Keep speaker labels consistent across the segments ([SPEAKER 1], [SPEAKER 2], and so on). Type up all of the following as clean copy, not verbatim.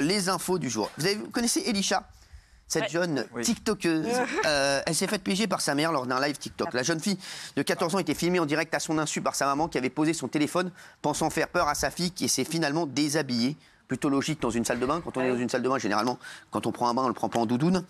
[SPEAKER 1] les infos du jour. Vous connaissez Elisha, cette jeune TikTokeuse. Elle s'est faite piéger par sa mère lors d'un live TikTok. La jeune fille de 14 ans était filmée en direct à son insu par sa maman qui avait posé son téléphone pensant faire peur à sa fille qui s'est finalement déshabillée. Plutôt logique dans une salle de bain. Quand on est dans une salle de bain, généralement, quand on prend un bain, on ne le prend pas en doudoune.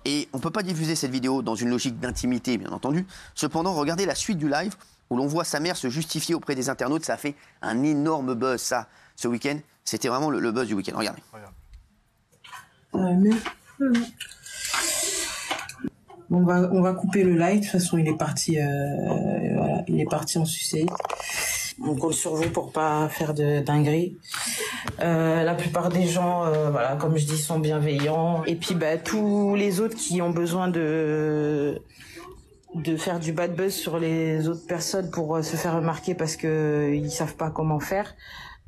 [SPEAKER 1] Et on ne peut pas diffuser cette vidéo dans une logique d'intimité, bien entendu. Cependant, regardez la suite du live où l'on voit sa mère se justifier auprès des internautes. Ça a fait un énorme buzz, ça, ce week-end. C'était vraiment le buzz du week-end. Regardez.
[SPEAKER 2] On va couper le live. De toute façon, il est parti, voilà, il est parti en sucette. On compte sur vous pour pas faire de dingueries. La plupart des gens, voilà, comme je dis, sont bienveillants. Et puis, tous les autres qui ont besoin de faire du bad buzz sur les autres personnes pour se faire remarquer parce que ils savent pas comment faire,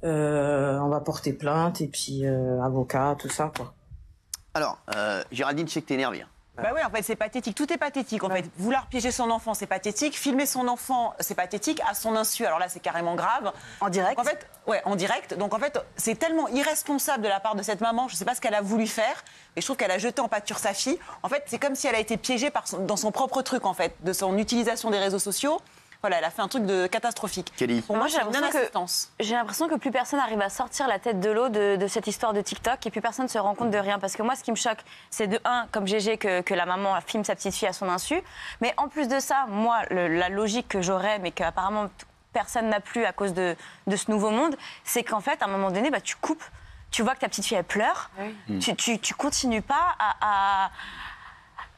[SPEAKER 2] on va porter plainte et puis avocat, tout ça, quoi.
[SPEAKER 1] Alors, Géraldine, je sais que t'es énervée.
[SPEAKER 3] Bah oui, en fait, c'est pathétique. Tout est pathétique. En fait, vouloir piéger son enfant, c'est pathétique. Filmer son enfant, c'est pathétique. À son insu, alors là, c'est carrément grave.
[SPEAKER 4] En direct.
[SPEAKER 3] Donc, en fait, ouais, en direct. Donc en fait, c'est tellement irresponsable de la part de cette maman. Je ne sais pas ce qu'elle a voulu faire, et je trouve qu'elle a jeté en pâture sa fille. En fait, c'est comme si elle a été piégée dans son propre truc, en fait, de son utilisation des réseaux sociaux. Voilà, elle a fait un truc de catastrophique.
[SPEAKER 1] Kelly.
[SPEAKER 3] Pour moi, j'ai
[SPEAKER 5] l'impression que plus personne arrive à sortir la tête de l'eau de cette histoire de TikTok et plus personne ne se rend compte de rien. Parce que moi, ce qui me choque, c'est de un, comme GG, que la maman filme sa petite fille à son insu. Mais en plus de ça, moi, la logique que j'aurais, mais qu'apparemment personne n'a plus à cause de ce nouveau monde, c'est qu'en fait, à un moment donné, tu coupes. Tu vois que ta petite fille, elle pleure. Oui. Tu continues pas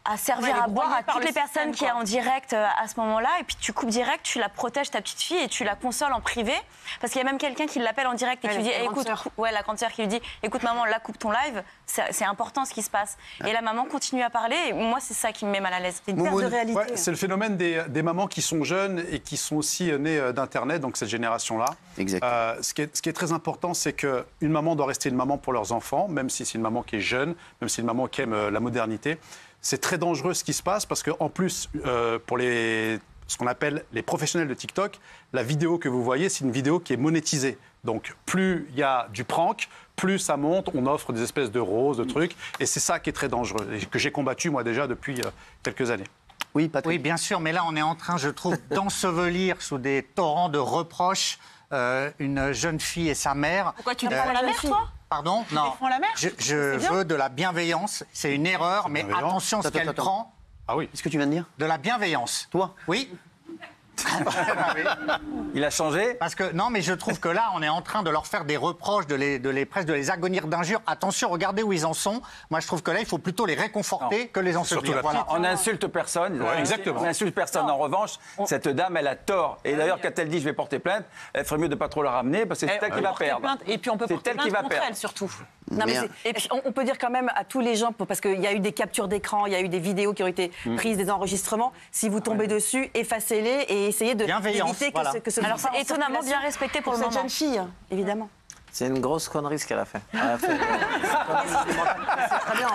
[SPEAKER 5] à servir à boire à toutes les personnes qui est en direct à ce moment-là, et puis tu coupes direct, tu la protèges, ta petite fille, et tu la consoles en privé, parce qu'il y a même quelqu'un qui l'appelle en direct et qui lui dit écoute, la grande sœur qui lui dit écoute maman, là coupe ton live, c'est important ce qui se passe. Et la maman continue à parler, et moi c'est ça qui me met mal à l'aise.
[SPEAKER 4] C'est une perte de réalité.
[SPEAKER 6] Ouais, c'est le phénomène des mamans qui sont jeunes et qui sont aussi nées d'Internet, donc cette génération-là.
[SPEAKER 1] Exact.
[SPEAKER 6] Ce qui est très important, c'est qu'une maman doit rester une maman pour leurs enfants, même si c'est une maman qui est jeune, même si c'est une maman qui aime la modernité. C'est très dangereux ce qui se passe parce qu'en plus, pour ce qu'on appelle les professionnels de TikTok, la vidéo que vous voyez, c'est une vidéo qui est monétisée. Donc plus il y a du prank, plus ça monte, on offre des espèces de roses, de trucs. Et c'est ça qui est très dangereux et que j'ai combattu moi déjà depuis quelques années.
[SPEAKER 1] Oui, Patrick.
[SPEAKER 7] Oui, bien sûr, mais là on est en train, je trouve, d'ensevelir sous des torrents de reproches une jeune fille et sa mère.
[SPEAKER 3] Pourquoi tu défends la mère, toi ?
[SPEAKER 7] Pardon ? Non.
[SPEAKER 3] La mère
[SPEAKER 7] je veux de la bienveillance. C'est une erreur, mais attention à ce qu'elle prend.
[SPEAKER 6] Ah oui.
[SPEAKER 1] Qu'est-ce que tu viens de dire ?
[SPEAKER 7] De la bienveillance.
[SPEAKER 1] Toi ?
[SPEAKER 7] Oui.
[SPEAKER 8] Il a changé ?
[SPEAKER 7] Parce que non, mais je trouve que là, on est en train de leur faire des reproches, presque de les agonir d'injures. Attention, regardez où ils en sont. Moi, je trouve que là, il faut plutôt les réconforter que les ensevelir.
[SPEAKER 8] Voilà. On n'insulte personne.
[SPEAKER 6] Ouais, exactement.
[SPEAKER 8] On n'insulte personne. En revanche, cette dame, elle a tort. Et d'ailleurs, quand elle dit je vais porter plainte, elle ferait mieux de ne pas trop la ramener parce que c'est elle qui va perdre.
[SPEAKER 3] Et puis on peut porter plainte contre elle surtout.
[SPEAKER 4] Non, et puis on peut dire quand même à tous les gens, parce qu'il y a eu des captures d'écran, il y a eu des vidéos qui ont été prises, des enregistrements. Si vous tombez dessus, effacez-les et essayez d'éviter que ce
[SPEAKER 5] Alors c'est étonnamment bien respecté pour le moment.
[SPEAKER 4] Cette jeune fille, évidemment.
[SPEAKER 8] C'est une grosse connerie ce qu'elle a fait.
[SPEAKER 4] C'est très bien.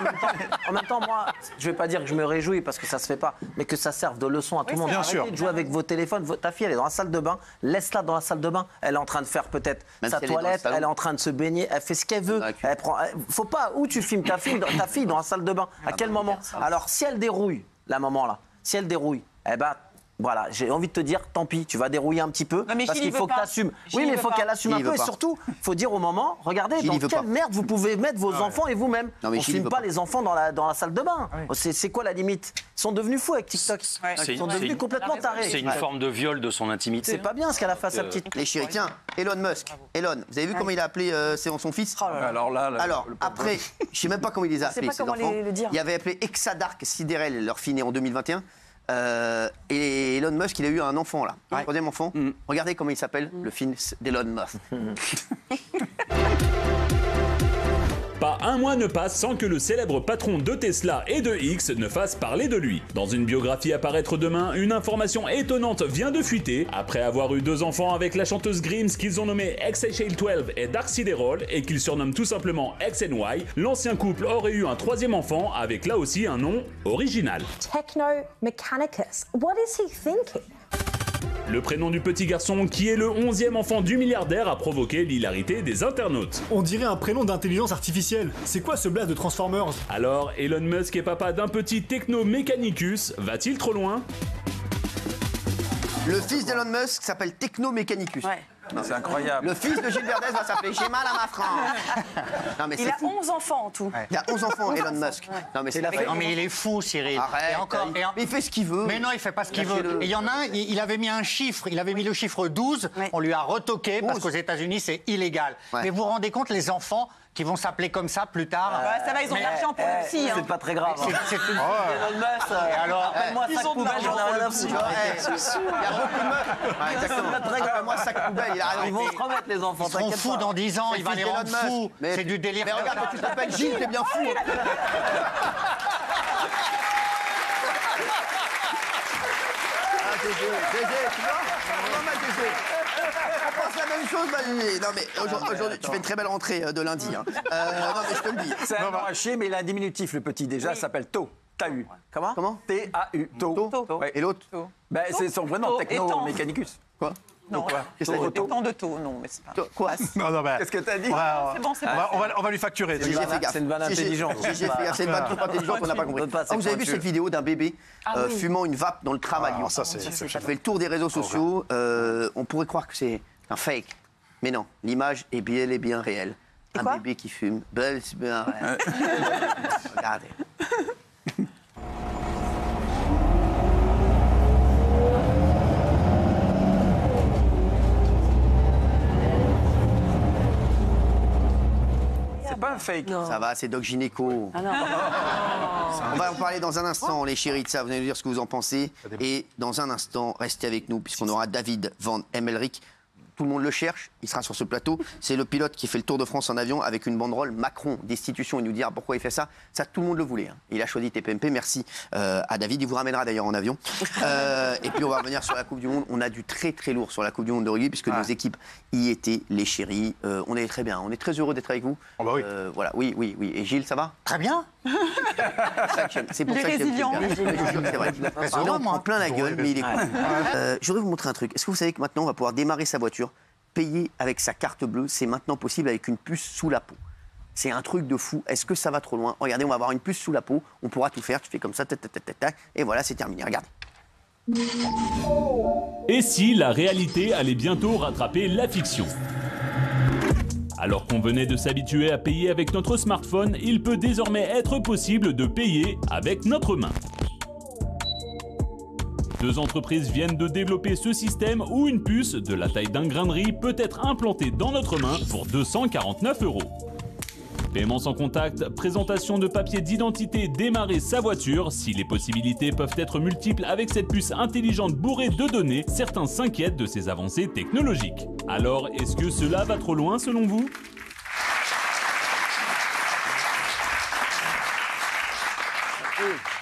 [SPEAKER 8] En même temps, moi, je vais pas dire que je me réjouis parce que ça se fait pas, mais que ça serve de leçon à tout le monde.
[SPEAKER 6] Bien sûr.
[SPEAKER 8] Arrêtez de jouer avec vos téléphones. Ta fille, elle est dans la salle de bain. Laisse-la dans la salle de bain. Elle est en train de faire peut-être sa toilette. Elle est en train de se baigner. Elle fait ce qu'elle veut. Elle prend. Faut pas où tu filmes ta fille dans la salle de bain. À quel moment ? Alors, si elle dérouille, la maman là, si elle dérouille, eh ben. Voilà, j'ai envie de te dire, tant pis, tu vas dérouiller un petit peu, parce qu'il faut que tu assumes. Oui, mais il faut qu'elle assume un peu, et surtout, il faut dire au moment, regardez, dans quelle merde vous pouvez mettre vos enfants et vous-même. On ne filme pas les enfants dans la salle de bain. C'est quoi la limite ? Ils sont devenus fous avec TikTok. Ils sont devenus complètement tarés.
[SPEAKER 9] C'est une forme de viol de son intimité.
[SPEAKER 1] C'est
[SPEAKER 9] hein.
[SPEAKER 1] pas bien ce qu'elle a fait à sa petite. Les chéris, tiens, Elon Musk. Elon, vous avez vu comment il a appelé son fils ?
[SPEAKER 8] Alors
[SPEAKER 1] après, je sais même pas comment il les a appelés, ces enfants. Il avait appelé Exadark Siderel, leur fille née en 2021. Et Elon Musk, il a eu un enfant là, un troisième enfant. Regardez comment il s'appelle, le fils d'Elon Musk.
[SPEAKER 10] Pas un mois ne passe sans que le célèbre patron de Tesla et de X ne fasse parler de lui. Dans une biographie à paraître demain, une information étonnante vient de fuiter. Après avoir eu 2 enfants avec la chanteuse Grimes qu'ils ont nommé XHL12 et Darcy Derol et qu'ils surnomment tout simplement X and Y, l'ancien couple aurait eu un 3e enfant avec là aussi un nom original.
[SPEAKER 11] Techno Mechanicus. What is he thinking?
[SPEAKER 10] Le prénom du petit garçon, qui est le 11e enfant du milliardaire, a provoqué l'hilarité des internautes.
[SPEAKER 11] On dirait un prénom d'intelligence artificielle. C'est quoi ce blast de Transformers?
[SPEAKER 10] Alors, Elon Musk est papa d'un petit techno-mécanicus, va-t-il trop loin?
[SPEAKER 1] Le fils d'Elon Musk s'appelle Techno-Mécanicus.
[SPEAKER 4] Ouais.
[SPEAKER 8] C'est incroyable.
[SPEAKER 1] Le fils de Gilles Verdez va s'appeler J'ai mal à ma France. Non, mais
[SPEAKER 4] Il
[SPEAKER 1] c'est
[SPEAKER 4] a
[SPEAKER 1] fou.
[SPEAKER 4] 11 enfants en tout.
[SPEAKER 1] Il a 11 enfants, Elon Musk. Non, mais c'est la
[SPEAKER 7] Non, mais il est fou, Cyril.
[SPEAKER 1] Arrête,
[SPEAKER 7] Et encore,
[SPEAKER 1] mais il fait ce qu'il veut.
[SPEAKER 7] Mais non, il fait pas ce qu'il veut. Et il y en a un, il avait mis un chiffre, il avait mis le chiffre 12, on lui a retoqué parce qu'aux États-Unis c'est illégal.
[SPEAKER 1] Ouais.
[SPEAKER 7] Mais vous vous rendez compte, les enfants qui vont s'appeler comme ça plus tard.
[SPEAKER 3] Ouais, ça va, ils ont de l'argent pour le psy.
[SPEAKER 8] C'est pas très grave.
[SPEAKER 7] C'est une...
[SPEAKER 8] Elon Musk,
[SPEAKER 7] alors,
[SPEAKER 8] appelle-moi sac poubelle, j'en ai rien à foutre.
[SPEAKER 1] Il y a beaucoup de meufs. Ouais, exactement. Appelle-moi sac poubelle, il a raison.
[SPEAKER 8] Ils vont se remettre, les enfants,
[SPEAKER 7] ils seront
[SPEAKER 8] t'inquiète
[SPEAKER 7] fous
[SPEAKER 8] pas.
[SPEAKER 7] dans 10 ans,
[SPEAKER 1] C'est
[SPEAKER 7] il va
[SPEAKER 1] le
[SPEAKER 7] les
[SPEAKER 1] fils
[SPEAKER 7] rendre
[SPEAKER 1] d'Elon
[SPEAKER 7] fous.
[SPEAKER 1] Musk. Mais-
[SPEAKER 7] C'est du délire.
[SPEAKER 1] Mais regarde, quand tu t'appelles Gilles, t'es bien fou. Ah, GG, tu vois? Pas mal, GG. On pense la même chose, Valérie. Non, mais aujourd'hui, tu fais une très belle rentrée de lundi. Hein. Non, mais je te le dis.
[SPEAKER 12] C'est un nom à chier, mais il a un diminutif, le petit, déjà, s'appelle To. T-A-U.
[SPEAKER 1] Comment?
[SPEAKER 12] T-A-U. To.
[SPEAKER 1] Ouais. Et l'autre?
[SPEAKER 12] Ben, c'est son vrai nom, Techno-Mécanicus.
[SPEAKER 1] Quoi?
[SPEAKER 3] Non,
[SPEAKER 1] Qu'est-ce que t'as dit?
[SPEAKER 3] autant de taux, non, mais c'est pas.
[SPEAKER 1] Quoi?
[SPEAKER 6] Non, mais...
[SPEAKER 12] Qu'est-ce que t'as dit?
[SPEAKER 3] C'est bon, c'est bon.
[SPEAKER 6] On va lui facturer.
[SPEAKER 1] GG, fais gaffe.
[SPEAKER 8] C'est une vanne intelligente.
[SPEAKER 1] GG, fais gaffe. C'est une vanne trop intelligente, on n'a pas compris. Ah, vous avez vu cette vidéo d'un bébé fumant une vape dans le tram à Lyon?
[SPEAKER 6] Ça fait
[SPEAKER 1] le tour des réseaux sociaux. On pourrait croire que c'est un fake. Mais non, l'image est bel et bien réelle. Un bébé qui fume. Bel, c'est bien réel. Regardez.
[SPEAKER 12] C'est pas un fake.
[SPEAKER 1] Ça va, c'est Doc Gynéco.
[SPEAKER 4] Ah non.
[SPEAKER 1] On va en parler dans un instant, les chéris de ça. Vous allez nous dire ce que vous en pensez. Et dans un instant, restez avec nous, puisqu'on aura David Van Emmelrich. Tout le monde le cherche, il sera sur ce plateau. C'est le pilote qui fait le Tour de France en avion avec une banderole Macron, destitution. Il nous dira pourquoi il fait ça. Ça, tout le monde le voulait. Hein. Il a choisi TPMP. Merci à David. Il vous ramènera d'ailleurs en avion. Et puis, on va revenir sur la Coupe du Monde. On a du très, très lourd sur la Coupe du Monde de rugby, puisque nos équipes y étaient, les chéris. On est très bien. On est très heureux d'être avec vous.
[SPEAKER 6] Oh bah oui.
[SPEAKER 1] Voilà, oui. Et Gilles, ça va?
[SPEAKER 7] Très bien.
[SPEAKER 1] C'est pour ça que j'aime bien. C'est vrai. Il en prend plein la gueule, mais il est cool. Je voudrais vous montrer un truc. Est-ce que vous savez que maintenant, on va pouvoir démarrer sa voiture, payer avec sa carte bleue? C'est maintenant possible avec une puce sous la peau. C'est un truc de fou. Est-ce que ça va trop loin? Regardez, on va avoir une puce sous la peau. On pourra tout faire. Tu fais comme ça, tac, tac, tac, tac, tac, et voilà, c'est terminé. Regardez.
[SPEAKER 10] Et si la réalité allait bientôt rattraper la fiction? Alors qu'on venait de s'habituer à payer avec notre smartphone, il peut désormais être possible de payer avec notre main. Deux entreprises viennent de développer ce système où une puce de la taille d'un grain de riz peut être implantée dans notre main pour 249 €. Paiement sans contact, présentation de papier d'identité, démarrer sa voiture. Si les possibilités peuvent être multiples avec cette puce intelligente bourrée de données, certains s'inquiètent de ces avancées technologiques. Alors, est-ce que cela va trop loin selon vous ?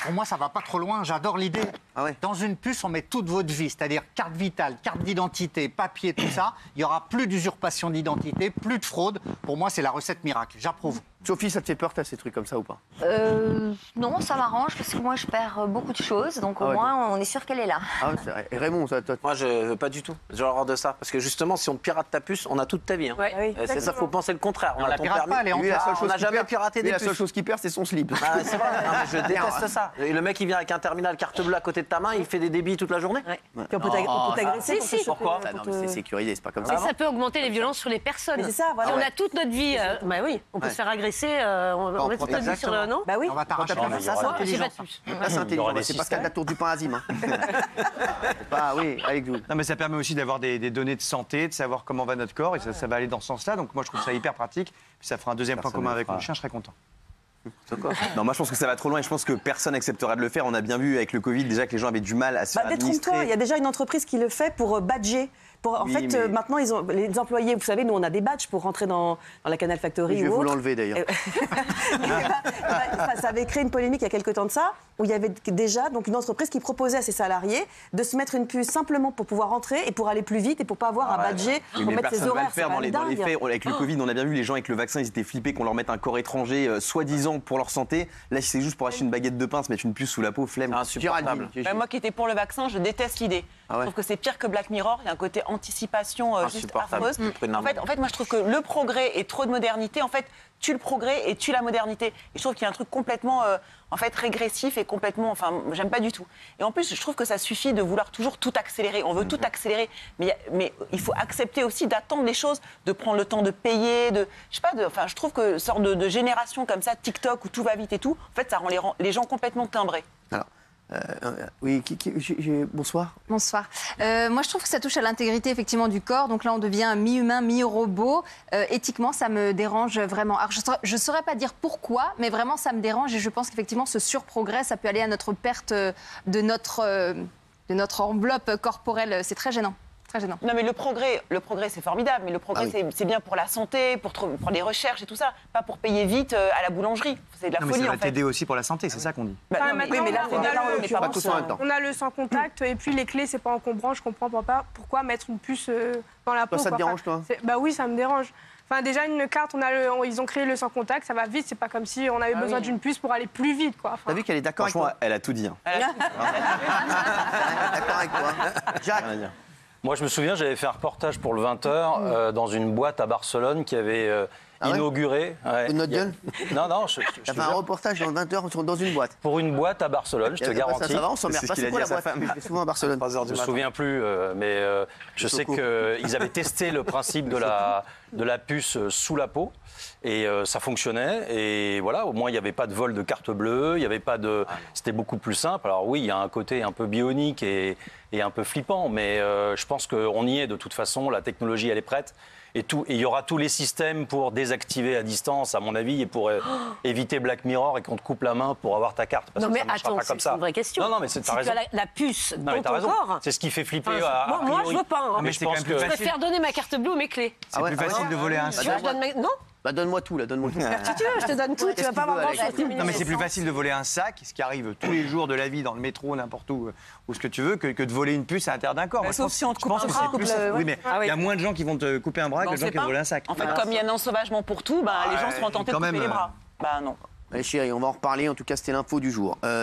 [SPEAKER 7] Pour moi, ça va pas trop loin. J'adore l'idée.
[SPEAKER 1] Ah ouais.
[SPEAKER 7] Dans une puce, on met toute votre vie, c'est-à-dire carte vitale, carte d'identité, papier, tout ça. Il y aura plus d'usurpation d'identité, plus de fraude. Pour moi, c'est la recette miracle. J'approuve.
[SPEAKER 1] Sophie, ça te fait peur, t'as ces trucs comme ça ou pas?
[SPEAKER 5] Non, ça m'arrange parce que moi je perds beaucoup de choses, donc au moins on est sûr qu'elle est là.
[SPEAKER 1] Ah ouais, c'est vrai. Et Raymond, toi...
[SPEAKER 8] Moi, je veux pas du tout. J'ai horreur de ça. Parce que justement, si on pirate ta puce, on a toute ta vie. Hein. C'est ça, faut penser le contraire.
[SPEAKER 7] On la pirate pas, elle est en
[SPEAKER 1] Lui,
[SPEAKER 8] on n'a jamais piraté des
[SPEAKER 1] La
[SPEAKER 8] puces.
[SPEAKER 1] seule chose qu'il perd, c'est son slip.
[SPEAKER 8] Ah, c'est vrai, non, mais je déteste ça. Et le mec, il vient avec un terminal carte bleue à côté de ta main, il fait des débits toute la journée.
[SPEAKER 4] Puis on peut t'agresser.
[SPEAKER 8] Pourquoi?
[SPEAKER 1] Non, mais c'est sécurisé, c'est pas comme
[SPEAKER 13] Mais
[SPEAKER 1] ça.
[SPEAKER 13] ça peut augmenter les violences sur les personnes.
[SPEAKER 4] Mais c'est ça, voilà.
[SPEAKER 13] Si on a toute notre vie, bah oui, on peut se faire agresser, on met toute notre vie sur le... Non?
[SPEAKER 4] Bah oui.
[SPEAKER 7] On va t'arracher.
[SPEAKER 1] Ça, c'est intelligent. Là, c'est intelligent. C'est Pascal Latour du Pain Azim. Oui, avec vous.
[SPEAKER 12] Non, mais ça permet aussi d'avoir des données de santé, de savoir comment va notre corps, et ça va aller dans ce sens-là. Donc moi, je trouve ça hyper pratique. Puis ça fera un deuxième point commun avec mon chien, je serais content.
[SPEAKER 14] Non, moi je pense que ça va trop loin et je pense que personne n'acceptera de le faire. On a bien vu avec le Covid déjà que les gens avaient du mal à se faire administrer.
[SPEAKER 4] Détrompe-toi, il y a déjà une entreprise qui le fait pour badger. Maintenant, les employés, vous savez, nous, on a des badges pour rentrer dans la Canal Factory.
[SPEAKER 1] Je vais vous l'enlever d'ailleurs.
[SPEAKER 4] Ça avait créé une polémique il y a quelques temps de ça, où il y avait déjà donc, une entreprise qui proposait à ses salariés de se mettre une puce simplement pour pouvoir rentrer et pour aller plus vite et pour pas avoir à badger, pour mettre ses horaires.
[SPEAKER 14] Dans les faits, avec le Covid, on a bien vu les gens avec le vaccin, ils étaient flippés qu'on leur mette un corps étranger, soi-disant pour leur santé. Là, c'est juste pour acheter une baguette de pain, se mettre une puce sous la peau, flemme.
[SPEAKER 1] Insupportable.
[SPEAKER 3] Moi qui étais pour le vaccin, je déteste l'idée. Je trouve que c'est pire que Black Mirror. Il y a un côté anticipation juste affreuse. En fait, moi, je trouve que le progrès et trop de modernité, en fait, tue le progrès et tue la modernité. Et je trouve qu'il y a un truc complètement, en fait, régressif et complètement, enfin, j'aime pas du tout. Et en plus, je trouve que ça suffit de vouloir toujours tout accélérer. On veut tout accélérer, mais il faut accepter aussi d'attendre les choses, de prendre le temps de payer, je sais pas, enfin, je trouve que sorte de génération comme ça, TikTok où tout va vite et tout, en fait, ça rend les gens complètement timbrés.
[SPEAKER 1] Alors. Oui, bonsoir.
[SPEAKER 15] Bonsoir. Moi, je trouve que ça touche à l'intégrité effectivement du corps. Donc là, on devient mi-humain, mi-robot. Éthiquement, ça me dérange vraiment. Alors, je ne saurais pas dire pourquoi, mais vraiment, ça me dérange. Et je pense qu'effectivement, ce surprogrès, ça peut aller à notre perte de notre enveloppe corporelle. C'est très gênant. Très gênant.
[SPEAKER 3] Non, mais le progrès c'est formidable, mais le progrès, c'est bien pour la santé, pour les recherches et tout ça, pas pour payer vite à la boulangerie. C'est de la folie,
[SPEAKER 12] mais ça
[SPEAKER 3] en
[SPEAKER 12] va
[SPEAKER 3] fait.
[SPEAKER 12] t'aider aussi pour la santé, c'est ça qu'on dit.
[SPEAKER 16] On a le sans contact, et puis les clés, c'est pas encombrant. Je comprends pas pourquoi mettre une puce dans la peau.
[SPEAKER 1] Ça te dérange, toi?
[SPEAKER 16] Bah oui, ça me dérange. Enfin, déjà, une carte, ils ont créé le sans contact, ça va vite, c'est pas comme si on avait besoin d'une puce pour aller plus vite, quoi.
[SPEAKER 1] T'as vu qu'elle est d'accord avec toi?
[SPEAKER 14] Elle a tout dit.
[SPEAKER 1] D'accord avec toi. Jacques.
[SPEAKER 9] Moi, je me souviens, j'avais fait un reportage pour le 20h dans une boîte à Barcelone qui avait inauguré.
[SPEAKER 1] De notre gueule?
[SPEAKER 9] Non.
[SPEAKER 1] T'as fait un reportage dans le 20h dans une boîte?
[SPEAKER 9] Pour une boîte à Barcelone, je te garantis.
[SPEAKER 1] Ça va, on s'emmerde pas. C'est quoi la boîte? Je vais souvent à Barcelone.
[SPEAKER 9] Je me souviens plus, mais je sais qu'ils avaient testé le principe de la puce sous la peau. Et ça fonctionnait, et voilà, au moins il n'y avait pas de vol de carte bleue, il y avait pas de... C'était beaucoup plus simple. Alors oui, il y a un côté un peu bionique et un peu flippant, mais je pense qu'on y est de toute façon, la technologie elle est prête. Et il y aura tous les systèmes pour désactiver à distance, à mon avis, et pour éviter Black Mirror et qu'on te coupe la main pour avoir ta carte. Parce
[SPEAKER 13] non,
[SPEAKER 9] que
[SPEAKER 13] mais
[SPEAKER 9] ça marchera
[SPEAKER 13] attends,
[SPEAKER 9] pas comme
[SPEAKER 13] c'est
[SPEAKER 9] ça.
[SPEAKER 13] une vraie question.
[SPEAKER 9] Non, mais c'est
[SPEAKER 13] si
[SPEAKER 9] raison.
[SPEAKER 13] tu as la puce
[SPEAKER 9] Non,
[SPEAKER 13] dans ton corps...
[SPEAKER 9] C'est ce qui fait flipper.
[SPEAKER 13] Moi, je veux pas. Hein.
[SPEAKER 9] Mais je pense que...
[SPEAKER 13] Je préfère donner ma carte bleue ou mes clés.
[SPEAKER 12] C'est plus facile de voler un sac.
[SPEAKER 13] Non.
[SPEAKER 1] Bah donne-moi tout, là, donne-moi tout.
[SPEAKER 13] Si tu veux, je te donne tout, tu vas pas m'en prendre.
[SPEAKER 12] Non, mais c'est plus facile de voler un sac, ce qui arrive tous les jours de la vie, dans le métro, n'importe où, ou ce que tu veux, que de voler une puce à l'intérieur d'un corps.
[SPEAKER 3] Bah, sauf si on te coupe un bras.
[SPEAKER 12] Oui, mais il y a moins de gens qui vont te couper un bras que de gens qui vont voler un sac.
[SPEAKER 3] En fait, comme il y a un ensauvagement pour tout, les gens seront tentés de couper les bras. Bah non.
[SPEAKER 1] Allez chérie, on va en reparler. En tout cas, c'était l'info du jour.